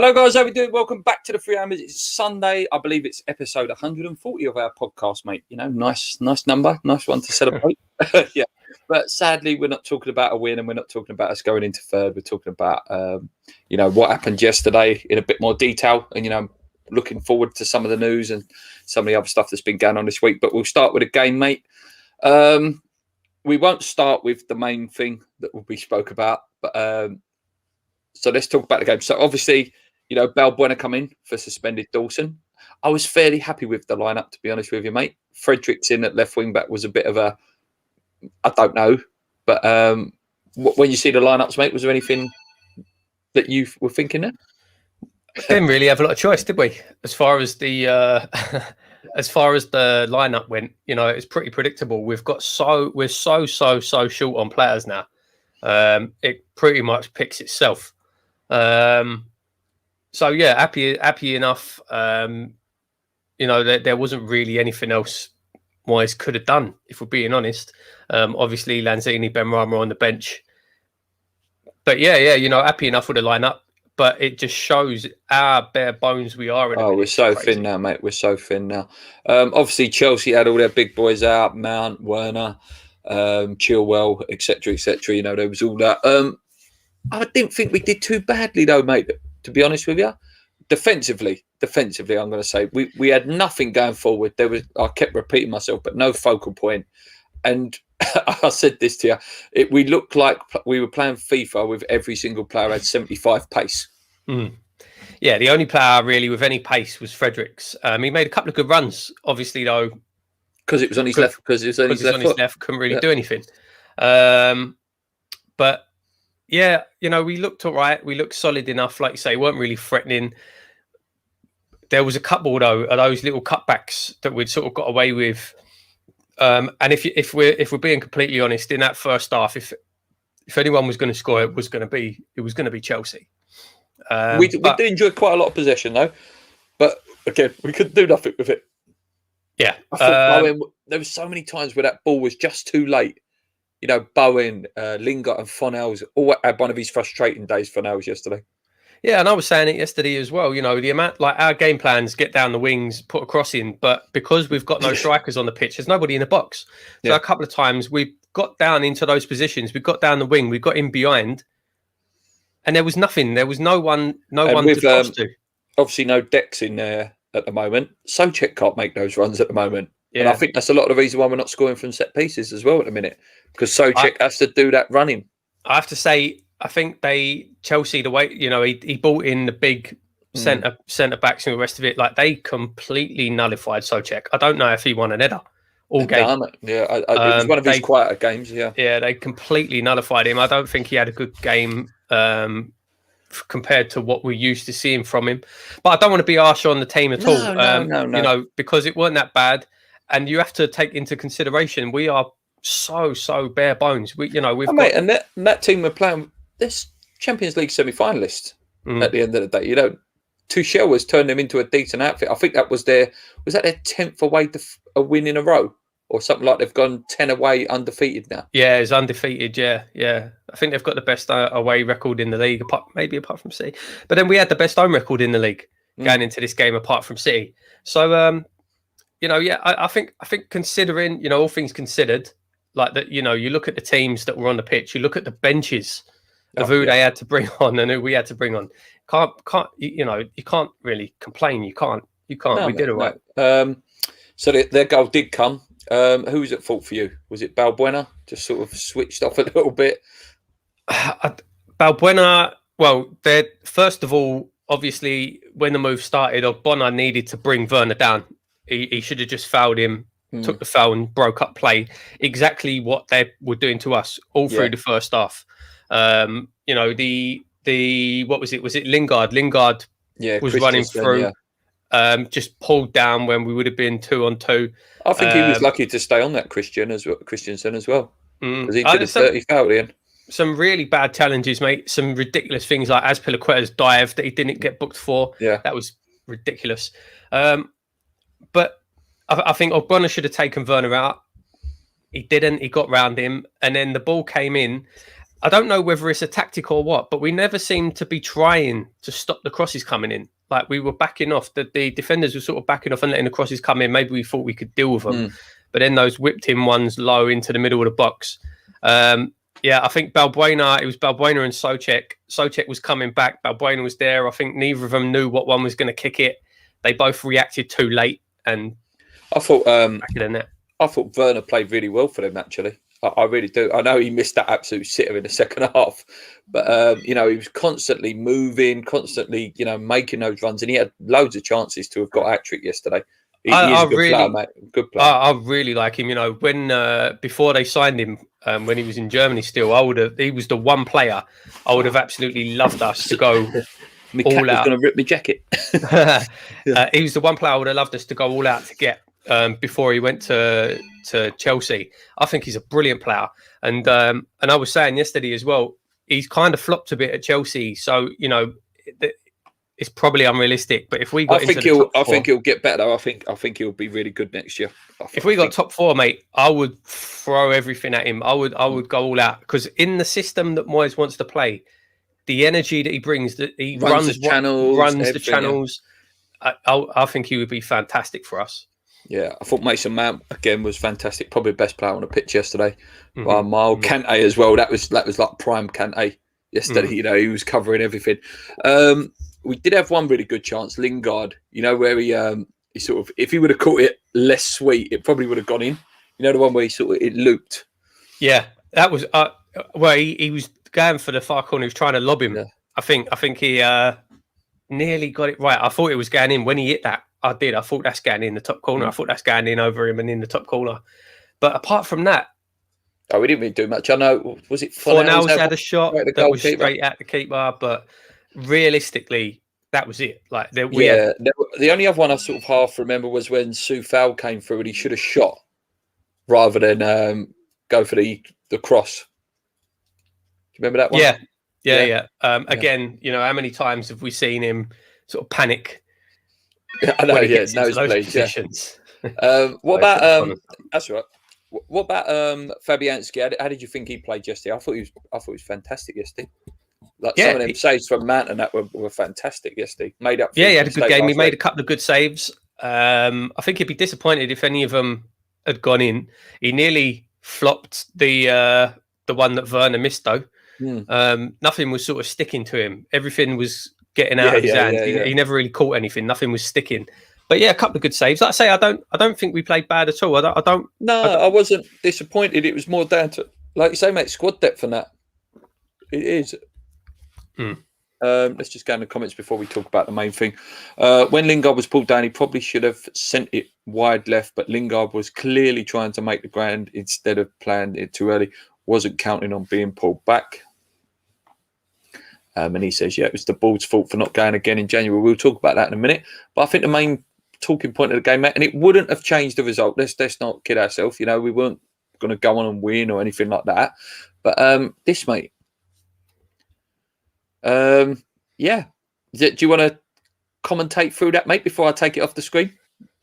Hello guys, how are we doing? Welcome back to the Free Hammers. It's Sunday. I believe it's episode 140 of our podcast, mate. You know, nice number, nice one to celebrate. Yeah, but sadly, we're not talking about a win, and we're not talking about us going into third. We're talking about, what happened yesterday in a bit more detail, and looking forward to some of the news and some of the other stuff that's been going on this week. But we'll start with a game, mate. We won't start with the main thing that we spoke about, but so let's talk about the game. So obviously, Balbuena come in for suspended Dawson. I was fairly happy with the lineup, to be honest with you, mate. Fredericks in at left wing back was a bit of a, I don't know, but when you see the lineups, mate, was there anything that you were thinking there? Didn't really have a lot of choice, did we? As far as the lineup went, it's pretty predictable. We're so short on players now. It pretty much picks itself. So yeah, happy enough. There wasn't really anything else Moyes could have done, if we're being honest. Obviously Lanzini, Benrahma on the bench. But yeah, happy enough with the lineup. But it just shows how bare bones we are. We're so thin now, mate. We're so thin now. Obviously, Chelsea had all their big boys out: Mount, Werner, Chilwell, etc., etc. There was all that. I didn't think we did too badly, though, mate. To be honest with you, defensively, I'm going to say we had nothing going forward. I kept repeating myself, but no focal point. And I said this to you. We looked like we were playing FIFA with every single player had 75 pace. Mm. Yeah, the only player really with any pace was Fredericks. He made a couple of good runs, obviously, though. Because it was on his left. Because it was on his left. Couldn't really do anything. But yeah, we looked all right. We looked solid enough, like you say, weren't really threatening. There was a couple, though, of those little cutbacks that we'd sort of got away with. And if we're being completely honest, in that first half, if anyone was going to score, it was going to be Chelsea. We did enjoy quite a lot of possession, though, but again, we couldn't do nothing with it. Yeah, there were so many times where that ball was just too late. Bowen, Lingard, and Fornells all had one of his frustrating days. Fornells yesterday. Yeah, and I was saying it yesterday as well. The amount, like our game plans, get down the wings, put a cross in, but because we've got no strikers on the pitch, there's nobody in the box. So a couple of times we got down into those positions, we got down the wing, we got in behind, and there was nothing. There was no one to cross to. Obviously, no decks in there at the moment. Souček can't make those runs at the moment. Yeah. And I think that's a lot of the reason why we're not scoring from set pieces as well at the minute, because Souček has to do that running. I have to say, I think Chelsea, the way he brought in the big centre backs and the rest of it, like they completely nullified Souček. I don't know if he won an header all game. Yeah, it was one of his quieter games. Yeah, they completely nullified him. I don't think he had a good game compared to what we're used to seeing from him. But I don't want to be harsh on the team at all. No. Because it weren't that bad. And you have to take into consideration we are so bare bones. We've got... and that team were playing this Champions League semi-finalist at the end of the day. Tuchel has turned them into a decent outfit. I think that was their 10th away to a win in a row or something, like they've gone 10 away undefeated now. Yeah, it's undefeated. Yeah. I think they've got the best away record in the league, apart from City. But then we had the best home record in the league going into this game, apart from City. So, I think considering, all things considered, like that, you look at the teams that were on the pitch, you look at the benches of who they had to bring on and who we had to bring on. You can't really complain. You can't. We did it right. So their goal did come. Who was at fault for you? Was it Balbuena? Just sort of switched off a little bit. Balbuena. Well, first of all, obviously, when the move started, Ogbonna needed to bring Werner down. He should have just fouled him, took the foul and broke up play. Exactly what they were doing to us all through the first half. What was it? Was it Lingard? Lingard was running through, just pulled down when we would have been 2-on-2. I think he was lucky to stay on that Christensen as well. Because he did a 30 foul in. Some really bad challenges, mate. Some ridiculous things like Azpilicueta's dive that he didn't get booked for. Yeah. That was ridiculous. But I think Ogbonna should have taken Werner out. He didn't. He got round him. And then the ball came in. I don't know whether it's a tactic or what, but we never seem to be trying to stop the crosses coming in. Like we were backing off. The defenders were sort of backing off and letting the crosses come in. Maybe we thought we could deal with them, but then those whipped in ones low into the middle of the box. I think Balbuena. It was Balbuena and Souček. Souček was coming back. Balbuena was there. I think neither of them knew what one was going to kick it. They both reacted too late, and I thought back in the net. I thought Werner played really well for them, actually. I really do. I know he missed that absolute sitter in the second half, but he was constantly moving, constantly, making those runs, and he had loads of chances to have got a hat-trick yesterday. He is a good player, mate. Good player. I really like him. When before they signed him, when he was in Germany still, he was the one player I would have absolutely loved us to go all out. Going to rip my jacket. He was the one player I would have loved us to go all out to get. Before he went to Chelsea. I think he's a brilliant player. And I was saying yesterday as well, he's kind of flopped a bit at Chelsea. So, it's probably unrealistic. But if we got I think he'll get better. I think he'll be really good next year. If we got top four, mate, I would throw everything at him. I would go all out. Because in the system that Moyes wants to play, the energy that he brings, that he runs the channels. I think he would be fantastic for us. Yeah, I thought Mason Mount again was fantastic. Probably the best player on the pitch yesterday. By a mile. Kante as well. That was like prime Kante yesterday. He was covering everything. We did have one really good chance, Lingard. Where he sort of, if he would have caught it less sweet, it probably would have gone in. The one where it looped. Yeah, that was where he was going for the far corner. He was trying to lob him. Yeah. I think he nearly got it right. I thought it was going in when he hit that. I did. I thought that's going in the top corner. I thought that's going in over him and in the top corner. But apart from that, we didn't really do much. I know. Was it Fornals had a shot that was straight at the keeper, but realistically, that was it. Like the only other one I sort of half remember was when Soufal came through and he should have shot rather than go for the cross. Do you remember that one? Yeah. Again, how many times have we seen him sort of panic? I know, nosebleeds. What about that's right. What about Fabianski? How did you think he played yesterday? I thought he was fantastic yesterday. Like some of them saves from Mount and that were fantastic yesterday. Made up. He had a good game. He made a couple of good saves. I think he'd be disappointed if any of them had gone in. He nearly flopped the one that Werner missed though. Nothing was sort of sticking to him. Everything was getting out of his hand. He never really caught anything. Nothing was sticking. But a couple of good saves. Like I say, I don't think we played bad at all. I wasn't disappointed. It was more down to, like you say, mate, squad depth and that. It is. Let's just go in the comments before we talk about the main thing. When Lingard was pulled down, he probably should have sent it wide left, but Lingard was clearly trying to make the ground instead of playing it too early. Wasn't counting on being pulled back. And he says, it was the Bulls' fault for not going again in January. We'll talk about that in a minute. But I think the main talking point of the game, mate, and it wouldn't have changed the result. Let's not kid ourselves. We weren't going to go on and win or anything like that. But this, mate, do you want to commentate through that, mate, before I take it off the screen?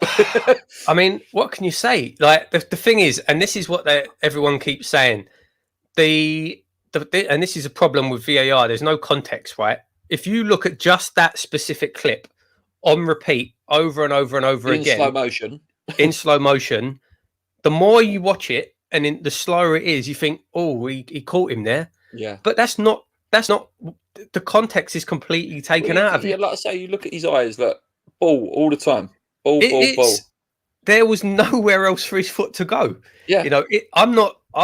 I mean, what can you say? Like the thing is, and this is what everyone keeps saying, and this is a problem with VAR. There's no context, right? If you look at just that specific clip on repeat over and over and over again, in slow motion, the more you watch it and the slower it is, you think, oh, he caught him there. Yeah. But that's not. The context is completely taken out of it. Like I say, you look at his eyes, look, ball all the time, ball. There was nowhere else for his foot to go. Yeah. I'm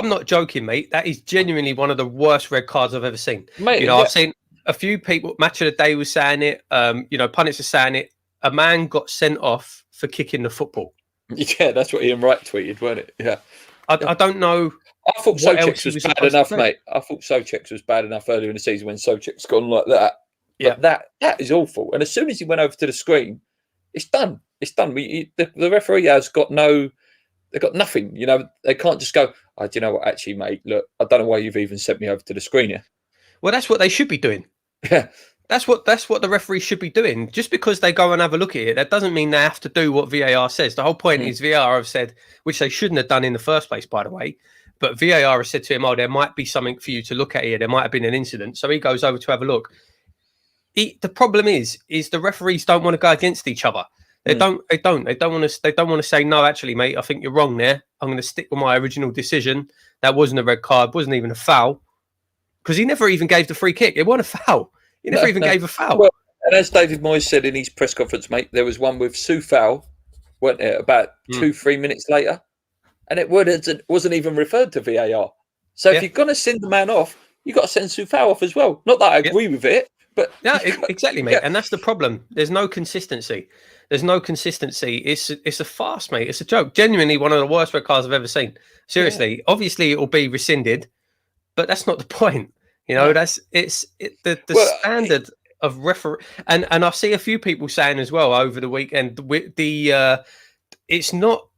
not joking, mate. That is genuinely one of the worst red cards I've ever seen. Mate, I've seen a few people, Match of the Day was saying it, pundits are saying it. A man got sent off for kicking the football. Yeah, that's what Ian Wright tweeted, wasn't it? Yeah. I don't know. I thought Souček was bad enough, mate. I thought Souček was bad enough earlier in the season when Souček's gone like that. But that is awful. And as soon as he went over to the screen, it's done. It's done. The referee has got they've got nothing. They can't just go, do you know what, actually, mate, look, I don't know why you've even sent me over to the screen here. Well, that's what they should be doing. Yeah. That's what the referee should be doing. Just because they go and have a look at it, that doesn't mean they have to do what VAR says. The whole point is VAR have said, which they shouldn't have done in the first place, by the way. But VAR has said to him, "Oh, there might be something for you to look at here. There might have been an incident." So he goes over to have a look. The problem is the referees don't want to go against each other. They don't want to say, "No, actually, mate, I think you're wrong there. I'm going to stick with my original decision. That wasn't a red card, wasn't even a foul." Because he never even gave the free kick. It wasn't a foul. He never even gave a foul. Well, and as David Moyes said in his press conference, mate, there was one with Soufal, weren't it, about 2-3 minutes later, and it wasn't even referred to VAR. So if you're going to send the man off, you've got to send Soufal off as well. Not that I agree with it, but exactly, mate. And that's the problem. There's no consistency. It's a farce, mate. It's a joke. Genuinely, one of the worst red cards I've ever seen. Seriously. Obviously, it will be rescinded, but that's not the point. You know, the standard of referee, and I see a few people saying as well over the weekend, it's not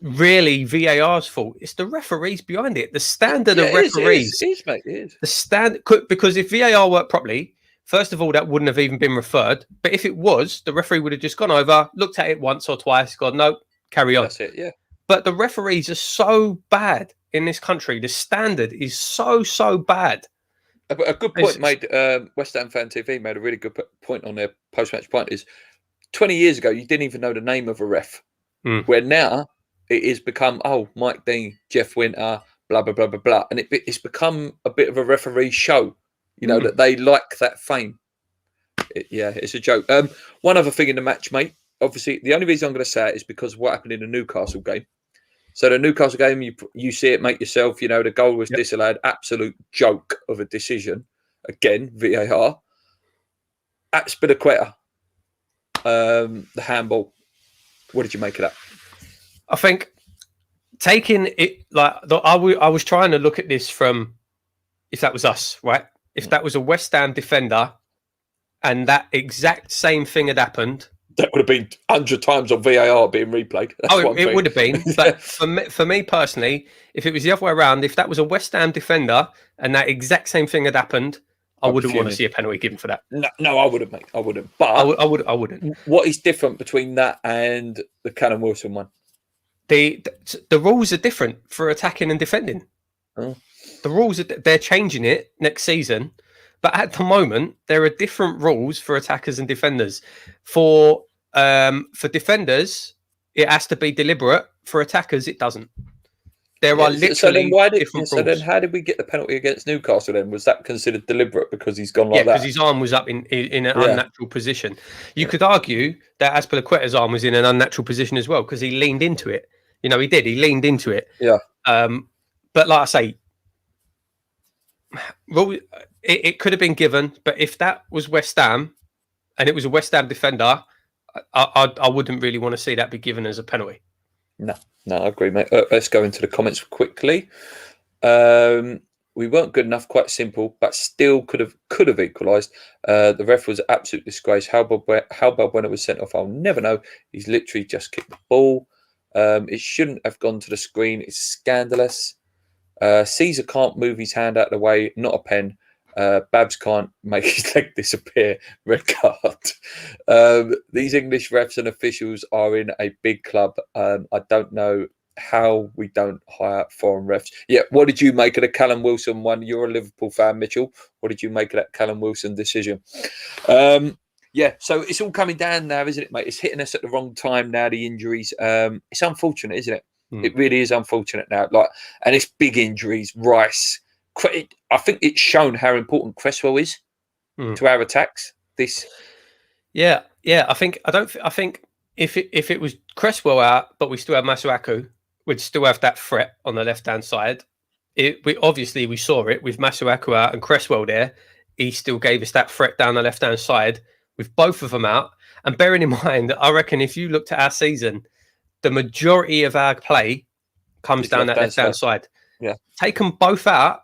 really VAR's fault. It's the referees behind it. The standard of referees. It is, mate. It is. The standard, because if VAR worked properly, first of all, that wouldn't have even been referred. But if it was, the referee would have just gone over, looked at it once or twice, gone, no, carry on. That's it, yeah. But the referees are so bad in this country. The standard is so bad. A good point made. West Ham Fan TV made a really good point on their post-match point. Is 20 years ago you didn't even know the name of a ref, where now it has become Mike Dean, Jeff Winter, blah blah blah blah blah, and it's become a bit of a referee show. You know that they like that fame. It's a joke. One other thing in the match, mate. Obviously, the only reason I'm going to say it is because of what happened in the Newcastle game. So the Newcastle game, you see it, mate, yourself. You know, the goal was disallowed. Absolute joke of a decision. Again, VAR. Aspilicueta, the handball. What did you make of that? I think taking it I was trying to look at this from if that was us, right? If that was a West Ham defender and that exact same thing had happened, that would have been 100 times on VAR being replayed. It would have been. But for me personally, if it was the other way around, if that was a West Ham defender and that exact same thing had happened, I wouldn't want to see a penalty given for that. No, I wouldn't, mate. I wouldn't. But I wouldn't. What is different between that and the Callum Wilson one? The rules are different for attacking and defending. Oh. The rules they're changing it next season, but at the moment there are different rules for attackers and defenders. For defenders, it has to be deliberate. For attackers, it doesn't. There are literally different rules. So then, how did we get the penalty against Newcastle? Then was that considered deliberate because he's gone like that? Yeah, because his arm was up in an unnatural position. You could argue that Aspilicueta's arm was in an unnatural position as well because he leaned into it. You know, he did. He leaned into it. Yeah. But like I say, it could have been given. But if that was West Ham and it was a West Ham defender, I wouldn't really want to see that be given as a penalty. No, I agree, mate. Let's go into the comments quickly. We weren't good enough, quite simple, but still could have equalised. The ref was an absolute disgrace. How bad when it was sent off, I'll never know. He's literally just kicked the ball. It shouldn't have gone to the screen. It's scandalous. Caesar can't move his hand out of the way, not a pen. Babs can't make his leg disappear. Red card. These English refs and officials are in a big club. I don't know how we don't hire foreign refs. Yeah, what did you make of the Callum Wilson one? You're a Liverpool fan, Mitchell. What did you make of that Callum Wilson decision? Yeah, so it's all coming down now, isn't it, mate? It's hitting us at the wrong time now, the injuries. It's unfortunate, isn't it? It really is unfortunate now. And it's big injuries. Rice. I think it's shown how important Cresswell is to our attacks. Yeah. I think if it was Cresswell out, but we still have Masuaku, we'd still have that threat on the left hand side. We saw it with Masuaku out and Cresswell there. He still gave us that threat down the left hand side with both of them out. And bearing in mind, I reckon if you looked at our season, the majority of our play comes down that left hand side. Yeah, take them both out.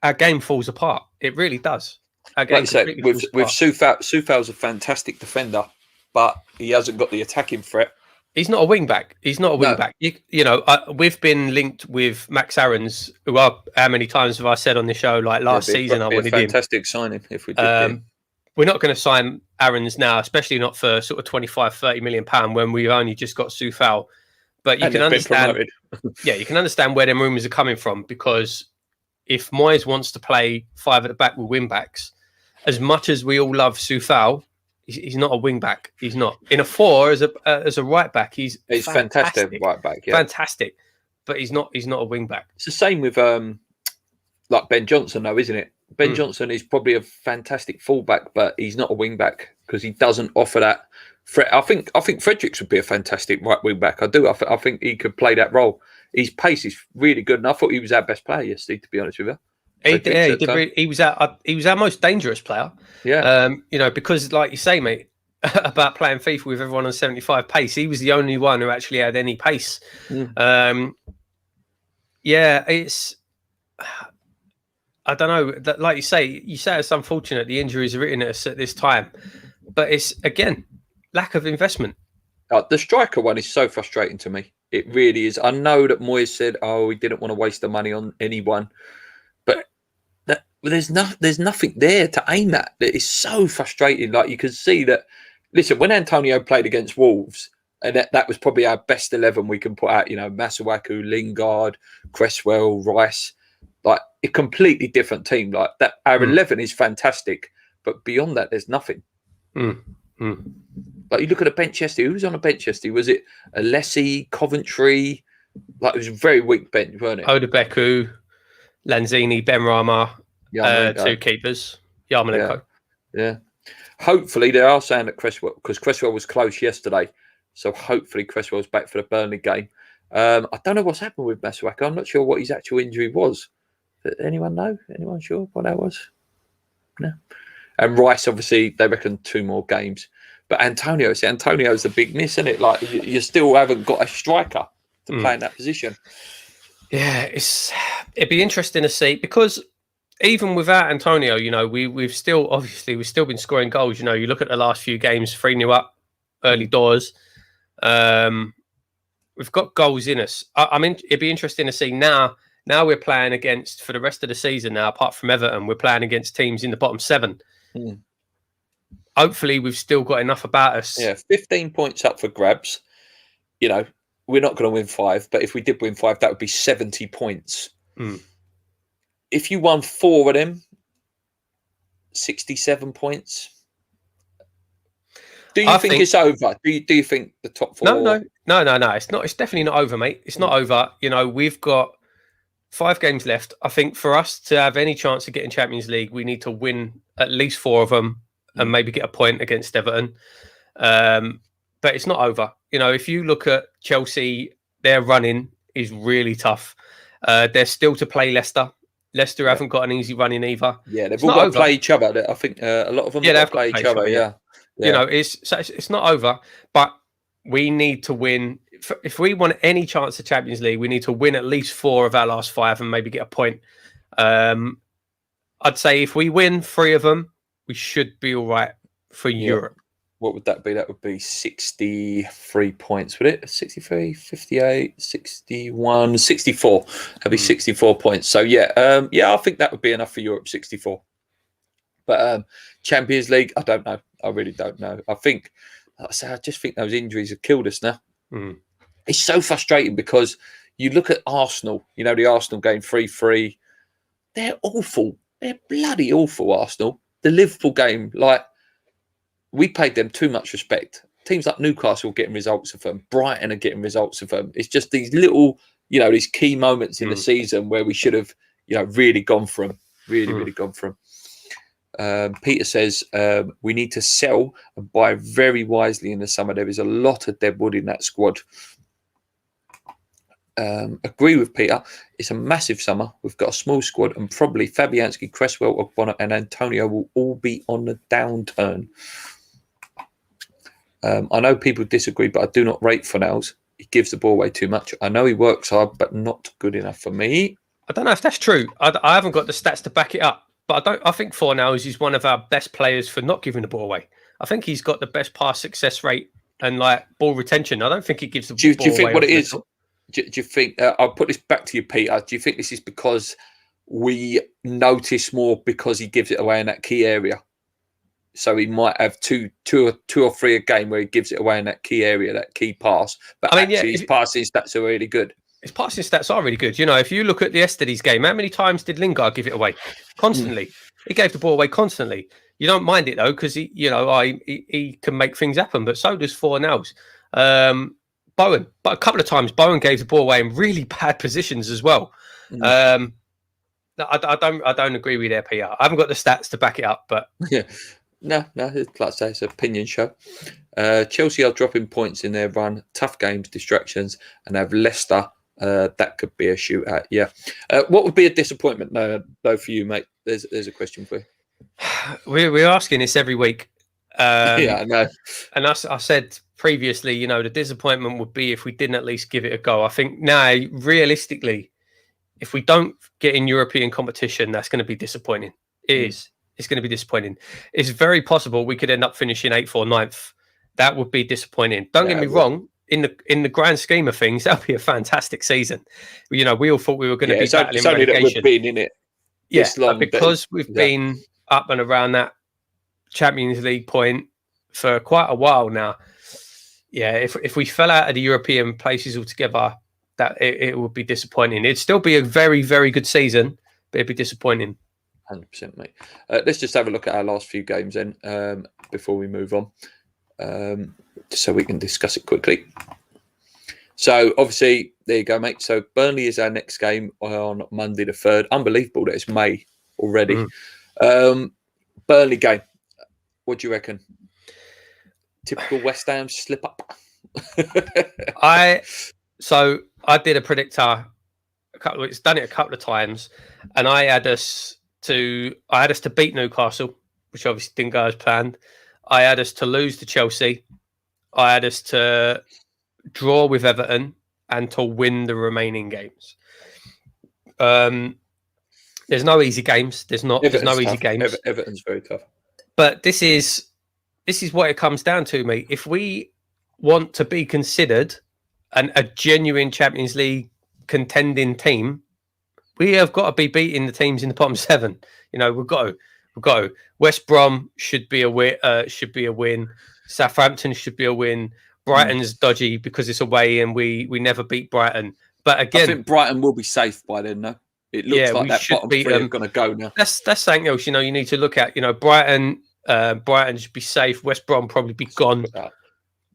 Our game falls apart. It really does. Our game with Soufal's a fantastic defender, but he hasn't got the attacking threat. He's not a wing back. We've been linked with Max Aarons, who how many times have I said on the show, last season I wanted him. Fantastic signing if we did. We're not going to sign Aarons now, especially not for sort of 25, 30 million pound when we've only just got Soufal. But you And can they've been understand, promoted. yeah, you can understand where them rumours are coming from, because if Moyes wants to play 5 at the back with wing backs, as much as we all love Soufal, he's not a wing back. He's not in a 4 as a right back. He's fantastic fantastic, right back. Yeah, fantastic, but he's not a wing back. it's the same with like Ben Johnson, though, isn't it? Ben Johnson is probably a fantastic fullback, but he's not a wing back because he doesn't offer that threat. I think Fredericks would be a fantastic right wing back. I do. I think he could play that role. His pace is really good, and I thought he was our best player yesterday, to be honest with you. He was our most dangerous player. Yeah. Because like you say, mate, about playing FIFA with everyone on 75 pace, he was the only one who actually had any pace. It's. I don't know. Like you say it's unfortunate the injuries are written at us at this time, but it's again lack of investment. The striker one is so frustrating to me. It really is. I know that Moyes said, "Oh, we didn't want to waste the money on anyone," but there's nothing there to aim at. That is so frustrating. Like you can see that. Listen, when Antonio played against Wolves, and that was probably our best 11 we can put out. Masuaku, Lingard, Cresswell, Rice. Like a completely different team. Like that, our 11 is fantastic, but beyond that, there's nothing. Like you look at a bench yesterday. Who was on a bench yesterday? Was it Alessi, Coventry? Like it was a very weak bench, weren't it? Odebeku, Lanzini, Benrahma, two keepers, Yarmolenko. Yeah. Hopefully they are saying that Cresswell, because Cresswell was close yesterday, so hopefully Cresswell's back for the Burnley game. I don't know what's happened with Masuaku. I'm not sure what his actual injury was. Anyone know? Anyone sure what that was? No. And Rice, obviously, they reckon 2 more games. But Antonio's the big miss, isn't it? Like you still haven't got a striker to play in that position. Yeah, it'd be interesting to see, because even without Antonio, we've still been scoring goals. You look at the last few games, 3-0 up, early doors. We've got goals in us. I mean, it'd be interesting to see now. Now we're playing against, for the rest of the season now, apart from Everton, we're playing against teams in the bottom 7. Hopefully, we've still got enough about us. Yeah, 15 points up for grabs. We're not going to win 5, but if we did win 5, that would be 70 points. If you won 4 of them, 67 points. Do you think it's over? Do you think the top 4? No. It's not. It's definitely not over, mate. It's not over. We've got 5 games left. I think for us to have any chance of getting Champions League, we need to win at least 4 of them and maybe get a point against Everton. But it's not over. If you look at Chelsea, their running is really tough. They're still to play Leicester. Leicester haven't got an easy running either. Yeah, they've all got to play each other. I think a lot of them have got to play each other. Yeah. It's not over, but we need to win. If we want any chance of Champions League, we need to win at least 4 of our last 5 and maybe get a point. I'd say if we win 3 of them, we should be all right for Europe. What would that be? That would be 63 points, would it? 63, 58, 61, 64. That'd be 64 points. So, I think that would be enough for Europe, 64. But Champions League, I don't know. I really don't know. I just think those injuries have killed us now. It's so frustrating because you look at Arsenal, the Arsenal game 3-3. They're awful. They're bloody awful, Arsenal. The Liverpool game, we paid them too much respect. Teams like Newcastle are getting results of them. Brighton are getting results of them. It's just these little, these key moments in the season where we should have, really gone for them. Really gone for them. Peter says we need to sell and buy very wisely in the summer. There is a lot of dead wood in that squad. Agree with Peter. It's a massive summer. We've got a small squad, and probably Fabianski, Cresswell, Ogbonna, and Antonio will all be on the downturn. I know people disagree, but I do not rate Fornals. He gives the ball away too much. I know he works hard, but not good enough for me. I don't know if that's true. I haven't got the stats to back it up, but I think Fornals is one of our best players for not giving the ball away. I think he's got the best pass success rate and ball retention. I don't think he gives the ball away. Do you think what it is? Do you think, I'll put this back to you, Peter. Do you think this is because we notice more because he gives it away in that key area? So he might have two or three a game where he gives it away in that key area, that key pass. But I mean, actually, his passing stats are really good. His passing stats are really good. You know, if you look at the yesterday's game, how many times did Lingard give it away? Constantly. He gave the ball away constantly. You don't mind it though, because he can make things happen. But so does Fornals. Bowen, but a couple of times Bowen gave the ball away in really bad positions as well. I don't agree with their PR. I haven't got the stats to back it up, but no, like I say, it's an opinion show. Chelsea are dropping points in their run, tough games, distractions, and have Leicester. That could be a shootout. Yeah. What would be a disappointment though for you, mate? There's a question for you. We're asking this every week. Yeah, I know. And I said previously, the disappointment would be if we didn't at least give it a go. I think now, realistically, if we don't get in European competition, that's going to be disappointing. It is. It's going to be disappointing. It's very possible we could end up finishing 8th or 9th. That would be disappointing. Don't get me wrong. In the grand scheme of things, that'll be a fantastic season. We all thought we were going to be battling it's only relegation. That we've been in it. Long, because we've been up and around that Champions League point for quite a while now. Yeah, if we fell out of the European places altogether, that it would be disappointing. It'd still be a very, very good season, but it'd be disappointing. 100%, mate. Let's just have a look at our last few games then before we move on, so we can discuss it quickly. So obviously, there you go, mate. So Burnley is our next game on Monday the 3rd. Unbelievable that it's May already. Burnley game. What do you reckon? Typical West Ham slip up. I did a predictor. It's done it a couple of times, and I had us to beat Newcastle, which obviously didn't go as planned. I had us to lose to Chelsea. I had us to draw with Everton and to win the remaining games. There's no easy games. There's no easy games. Everton's very tough. But this is what it comes down to, mate. If we want to be considered a genuine Champions League contending team, we have got to be beating the teams in the bottom 7. We've got to. West Brom should be a win. Southampton should be a win. Brighton's dodgy because it's away and we never beat Brighton. But again, I think Brighton will be safe by then, though. It looks like that bottom 3 are going to go now. That's something else. You need to look at. Brighton should be safe. West Brom probably be gone.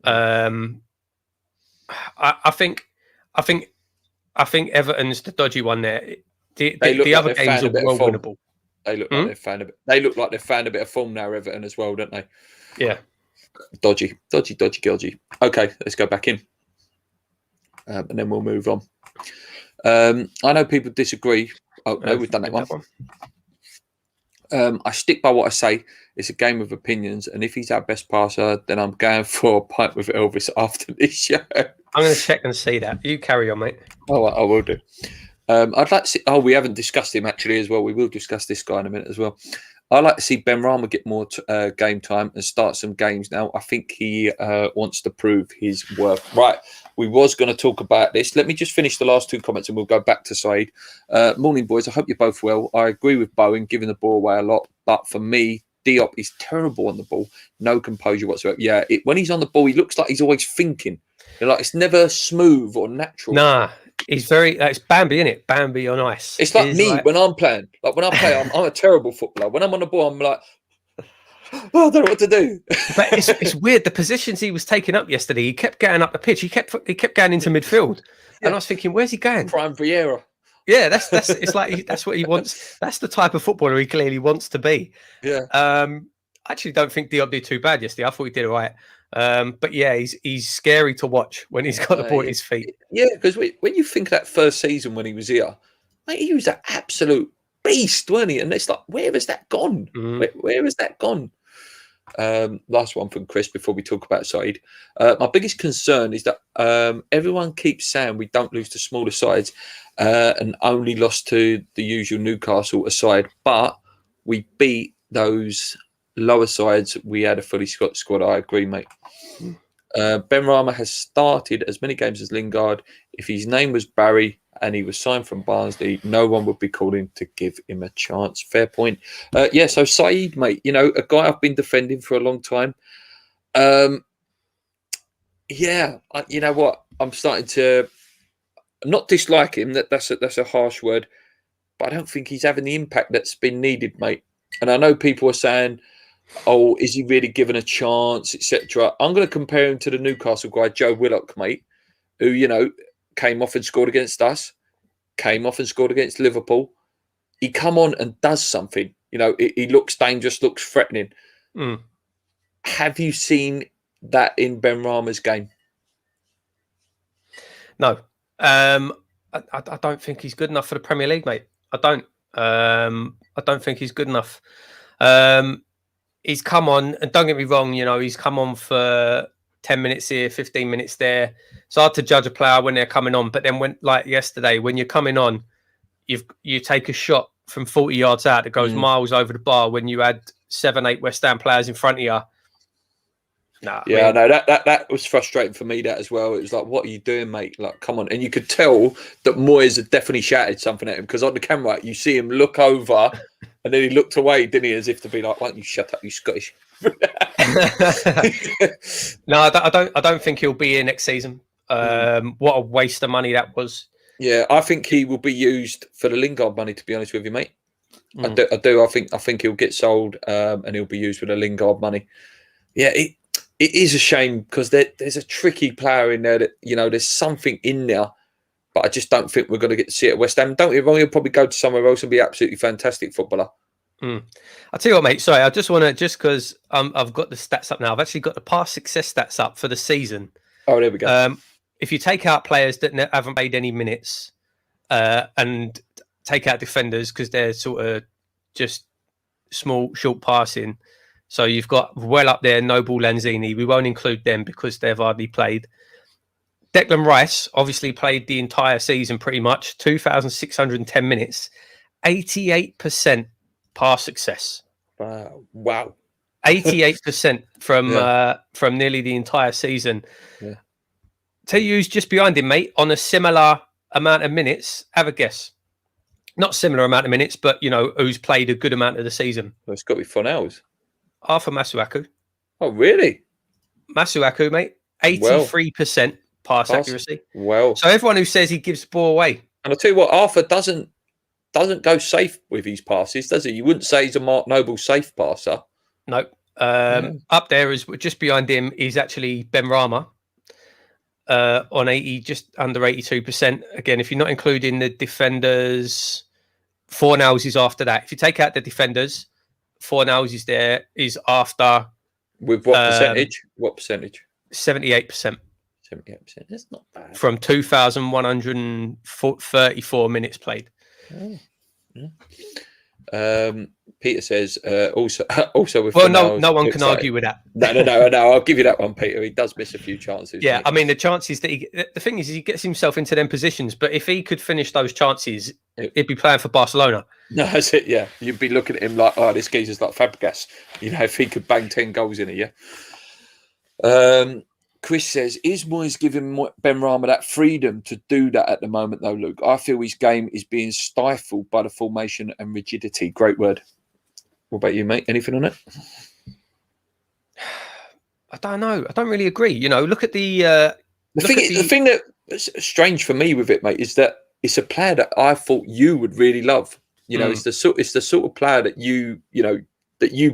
I think Everton's the dodgy one there. The other games are well winnable. They look like they've found a bit of form now, Everton as well, don't they? Yeah. Dodgy. Okay, let's go back in, and then we'll move on. I know people disagree. Oh no, we've done that one. I stick by what I say. It's a game of opinions, and if he's our best passer, then I'm going for a pint with Elvis after this show. I'm going to check and see that. You carry on, mate. Oh, I will do. I'd like to see. Oh, we haven't discussed him actually as well. We will discuss this guy in a minute as well. I'd like to see Ben Rama get more game time and start some games now. I think he wants to prove his worth. Right, we was going to talk about this. Let me just finish the last 2 comments and we'll go back to Saeed. Morning, boys. I hope you're both well. I agree with Bowen, giving the ball away a lot. But for me, Diop is terrible on the ball. No composure whatsoever. Yeah, when he's on the ball, he looks like he's always thinking. It's never smooth or natural. Nah. He's it's Bambi, isn't it? Bambi on ice. It's like me when I'm playing. Like when I play, I'm a terrible footballer. When I'm on the ball, I'm like, I don't know what to do. But it's weird. The positions he was taking up yesterday, he kept getting up the pitch. He kept going into midfield, and I was thinking, where's he going? Prime Vieira. Yeah, that's it's like that's what he wants. That's the type of footballer he clearly wants to be. Yeah. I actually don't think Diop did too bad yesterday. I thought he did all right. But yeah, he's scary to watch when he's got the ball at his feet. Yeah, because when you think that first season when he was here, mate, he was an absolute beast, weren't he? And it's like, where has that gone? Where has that gone? Last one from Chris before we talk about Saeed. My biggest concern is that everyone keeps saying we don't lose to smaller sides and only lost to the usual Newcastle aside, but we beat those lower sides. We had a fully squad. I agree, mate. Benrahma has started as many games as Lingard. If his name was Barry and he was signed from Barnsley, no one would be calling to give him a chance. Fair point. So Saeed, mate, a guy I've been defending for a long time. You know what? I'm starting to not dislike him. That's a harsh word, but I don't think he's having the impact that's been needed, mate. And I know people are saying, "Oh, is he really given a chance, etc." I'm going to compare him to the Newcastle guy, Joe Willock, mate, who came off and scored against us, came off and scored against Liverpool. He come on and does something. He looks dangerous, looks threatening. Mm. Have you seen that in Benrahma's game? No. I don't think he's good enough for the Premier League, mate. I don't think he's good enough. He's come on, and don't get me wrong, he's come on for 10 minutes here, 15 minutes there. It's hard to judge a player when they're coming on, but then like yesterday, when you're coming on, you take a shot from 40 yards out that goes miles over the bar when you had 7-8 West Ham players in front of you. No, that was frustrating for me, that as well. It was like, what are you doing, mate? Like, come on. And you could tell that Moyes had definitely shouted something at him, because on the camera, you see him look over and then he looked away, didn't he? As if to be like, why don't you shut up, you Scottish? No, I don't think he'll be here next season. What a waste of money that was. Yeah, I think he will be used for the Lingard money, to be honest with you, mate. I do. I think he'll get sold and he'll be used for the Lingard money. Yeah, it is a shame, because there's a tricky player in there that, there's something in there, but I just don't think we're going to get to see it at West Ham. Don't get me wrong, he'll probably go to somewhere else and be absolutely fantastic footballer. I'll tell you what, mate. Sorry, I just want to, just because I've got the stats up now, I've actually got the past success stats up for the season. Oh, there we go. If you take out players that haven't played any minutes and take out defenders because they're sort of just small, short passing. So you've got well up there, Noble, Lanzini. We won't include them because they've hardly played. Declan Rice obviously played the entire season pretty much, 2,610 minutes, 88% pass success. Wow. 88% from nearly the entire season. Yeah. Tell you who's just behind him, mate, on a similar amount of minutes. Have a guess. Not similar amount of minutes, but, who's played a good amount of the season. Well, it's got to be Fornals. Arthur Masuaku. Oh, really? Masuaku, mate. 83% pass accuracy. Well. So everyone who says he gives the ball away. And I'll tell you what, Arthur doesn't go safe with his passes, does he? You wouldn't say he's a Mark Noble safe passer. No. Up there, is just behind him, is actually Benrahma on just under 82%. Again, if you're not including the defenders, Fornals is after that. If you take out the defenders, Fornals is after. With what percentage? 78%. 78%. That's not bad. From 2,134 minutes played. Oh. Yeah. Peter says also with. Well, no one can argue with that. No. I'll give you that one, Peter. He does miss a few chances. Yeah, I mean, the chances that the thing is he gets himself into them positions, but if he could finish those chances, he'd be playing for Barcelona. No, that's it. Yeah, you'd be looking at him like, oh, this geezer's like Fabregas. If he could bang 10 goals in a year. Chris says, is Moyes giving Benrahma that freedom to do that at the moment, though, Luke? I feel his game is being stifled by the formation and rigidity. Great word. What about you, mate? Anything on it? I don't know. I don't really agree. Look at the thing that's strange for me with it, mate, is that it's a player that I thought you would really love. It's the sort of player that you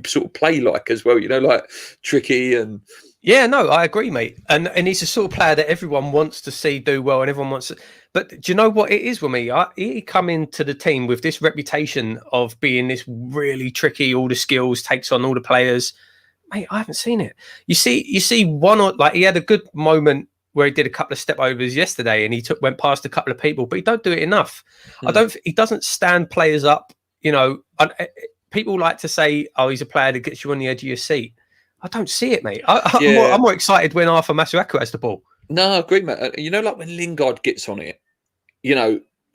sort of play like as well. Like tricky and. Yeah, no, I agree, mate. And he's the sort of player that everyone wants to see do well, and everyone wants to. But do you know what it is with me? He come into the team with this reputation of being this really tricky, all the skills, takes on all the players. Mate, I haven't seen it. You see one or he had a good moment where he did a couple of step overs yesterday, and he went past a couple of people, but he don't do it enough. He doesn't stand players up. People like to say, "Oh, he's a player that gets you on the edge of your seat." I don't see it, mate. I'm more excited when Arthur Masuaku has the ball. No, I agree, mate. Like when Lingard gets on it,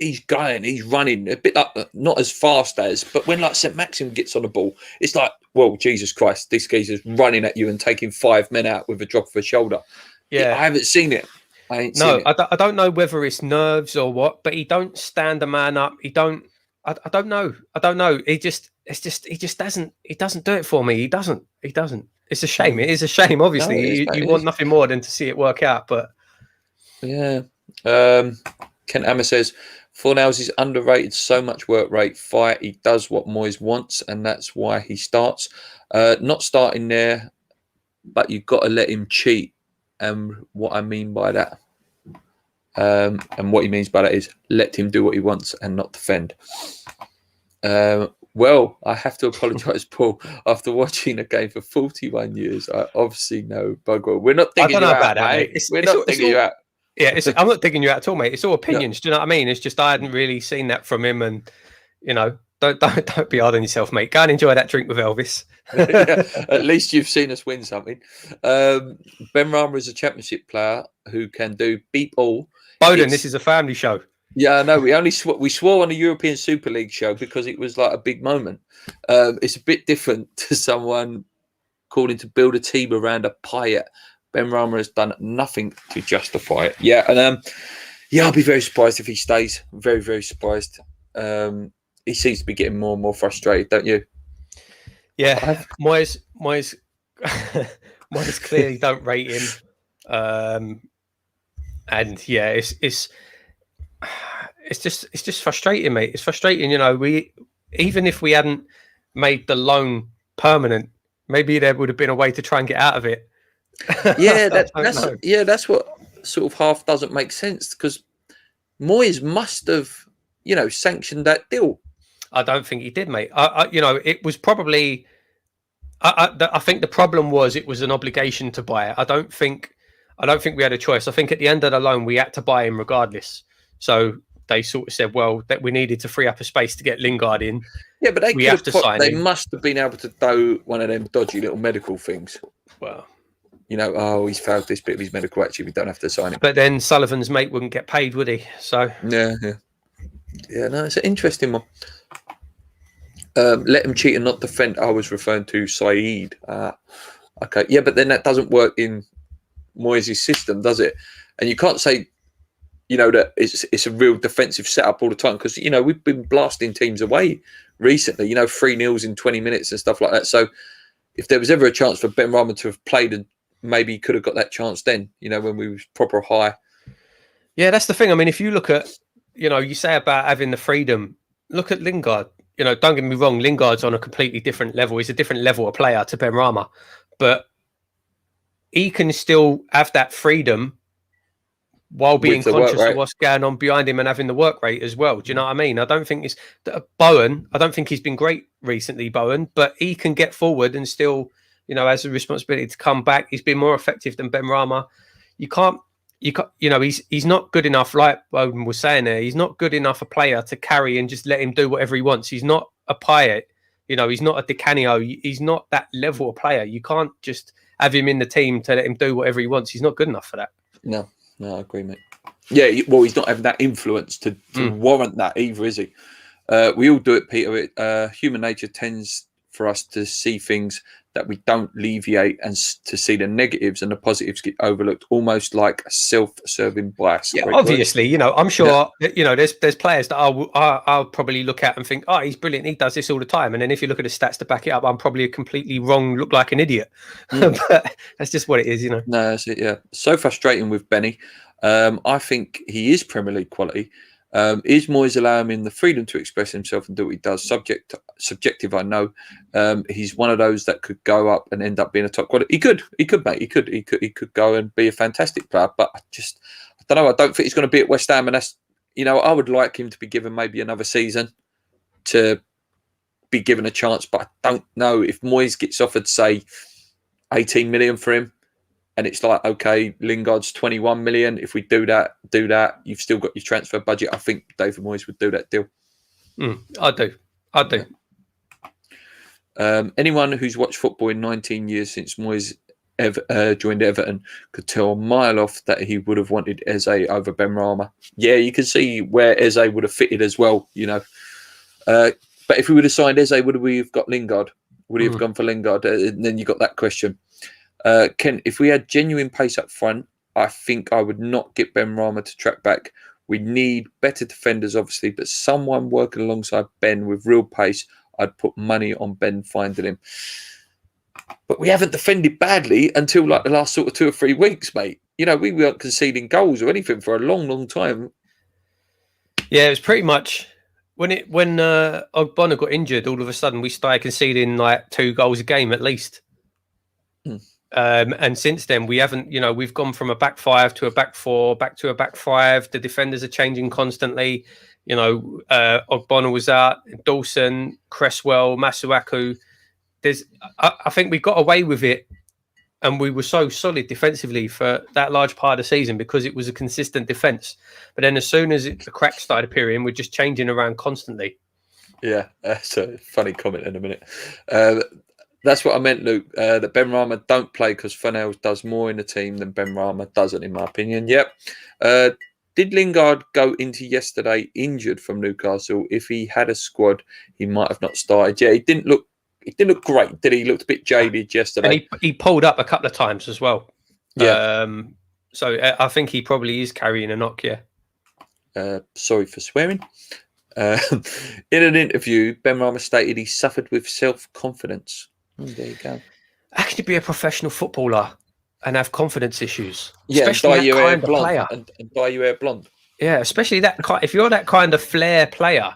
he's going, he's running a bit like not as fast as, but when like St. Maxim gets on the ball, it's like, well, Jesus Christ, this geezer's running at you and taking 5 men out with a drop of a shoulder. Yeah, I haven't seen it. no, I don't know whether it's nerves or what, but he don't stand a man up. He don't. I don't know. I don't know. He just doesn't. He doesn't do it for me. He doesn't. It's a shame. It is a shame. Obviously, you want nothing more than to see it work out. But yeah. Kent Hammer says Fornals is underrated. So much work rate, fight. He does what Moyes wants, and that's why he starts. Not starting there, but you've got to let him cheat. What I mean by that, and what he means by that is let him do what he wants and not defend. Well, I have to apologise, Paul. After watching a game for 41 years, I obviously know bugger. We're not digging you out, mate. We're not digging you out. Yeah, I'm not digging you out at all, mate. It's all opinions. Do you know what I mean? It's just I hadn't really seen that from him, and don't be hard on yourself, mate. Go and enjoy that drink with Elvis. At least you've seen us win something. Ben Rama is a championship player who can do beep all. Bowden, this is a family show. Yeah, I know. We swore on a European Super League show because it was like a big moment. It's a bit different to someone calling to build a team around a Payet. Ben Rama has done nothing to justify it. Yeah, and I'll be very surprised if he stays. Very, very surprised. He seems to be getting more and more frustrated, don't you? Yeah, Moyes clearly don't rate him, and yeah, it's just frustrating, mate. It's frustrating, even if we hadn't made the loan permanent, maybe there would have been a way to try and get out of it. Yeah, that's what sort of half doesn't make sense because Moyes must have, sanctioned that deal. I don't think he did, mate. It was probably. I think the problem was it was an obligation to buy it. I don't think we had a choice. I think at the end of the loan we had to buy him regardless. So they sort of said, well, that we needed to free up a space to get Lingard in. Yeah, but they must have been able to do one of them dodgy little medical things. Well, he's failed this bit of his medical. Actually, we don't have to sign it. But then Sullivan's mate wouldn't get paid, would he? So yeah. No, it's an interesting one. Let him cheat and not defend. I was referring to Saeed. Okay, yeah, but then that doesn't work in Moyes' system, does it? And you can't say, that it's a real defensive setup all the time because we've been blasting teams away recently. 3-0 in 20 minutes and stuff like that. So if there was ever a chance for Ben Rama to have played, and maybe he could have got that chance then. When we was proper high. Yeah, that's the thing. I mean, if you look at, you say about having the freedom. Look at Lingard. Don't get me wrong, Lingard's on a completely different level. He's a different level of player to Ben Rama. But he can still have that freedom while being conscious of what's going on behind him and having the work rate as well. Do you know what I mean? I don't think it's Bowen. I don't think he's been great recently, Bowen, but he can get forward and still, has a responsibility to come back. He's been more effective than Ben Rama. He's not good enough, like Bowen was saying there, he's not good enough a player to carry and just let him do whatever he wants. He's not a Payet, he's not a Di Canio, he's not that level of player. You can't just have him in the team to let him do whatever he wants. He's not good enough for that. No, I agree, mate. Yeah, well, he's not having that influence to warrant that either, is he? We all do it, Peter. Human nature tends for us to see things that we don't alleviate and to see the negatives, and the positives get overlooked, almost like a self-serving bias. Yeah, obviously, I'm sure, there's players that I'll probably look at and think, oh, he's brilliant, he does this all the time. And then if you look at the stats to back it up, I'm probably completely wrong, look like an idiot. But that's just what it is, No, that's it, yeah. So frustrating with Benny. I think he is Premier League quality. Is Moyes allowing him the freedom to express himself and do what he does? Subjective, I know. He's one of those that could go up and end up being a top quality. He could, mate. He could go and be a fantastic player. But I don't know. I don't think he's going to be at West Ham, and that's, I would like him to be given maybe another season to be given a chance. But I don't know if Moyes gets offered, say, 18 million for him. And it's like, okay, Lingard's 21 million. If we do that, you've still got your transfer budget. I think David Moyes would do that deal. I do. Anyone who's watched football in 19 years since Moyes joined Everton, could tell a mile off that he would have wanted Eze over Benrahma. Yeah, you can see where Eze would have fitted as well, you know. But if we would have signed Eze, would we have got Lingard? Would he have gone for Lingard? And then you got that question. Ken, if we had genuine pace up front, I think I would not get Benrahma to track back. We need better defenders, obviously, but someone working alongside Ben with real pace, I'd put money on Ben finding him. But we haven't defended badly until like the last sort of 2 or 3 weeks, mate. You know, we weren't conceding goals or anything for a long, long time. Yeah, it was pretty much when Ogbonna got injured, all of a sudden we started conceding like 2 goals a game at least. And since then we haven't, you know, we've gone from a back 5 to a back 4, back to a back 5. The defenders are changing constantly. You know, Ogbonna was out, Dawson, Cresswell, Masuaku. I think we got away with it, and we were so solid defensively for that large part of the season because it was a consistent defence. But then as soon as the cracks started appearing, we're just changing around constantly. Yeah, that's a funny comment in a minute. That's what I meant, Luke, that Benrahma don't play because Fornells does more in the team than Benrahma doesn't, in my opinion. Yep. Did Lingard go into yesterday injured from Newcastle? If he had a squad, he might have not started. Yeah, he didn't look great, did he? He looked a bit jaded yesterday. And he pulled up a couple of times as well. Yeah. So I think he probably is carrying a knock, yeah. Sorry for swearing. In an interview, Benrahma stated he suffered with self-confidence. There you go. How can you be a professional footballer and have confidence issues? Yeah, especially dye your hair kind of blonde player. and dye your hair blonde. Yeah, especially that kind. If you're that kind of flair player,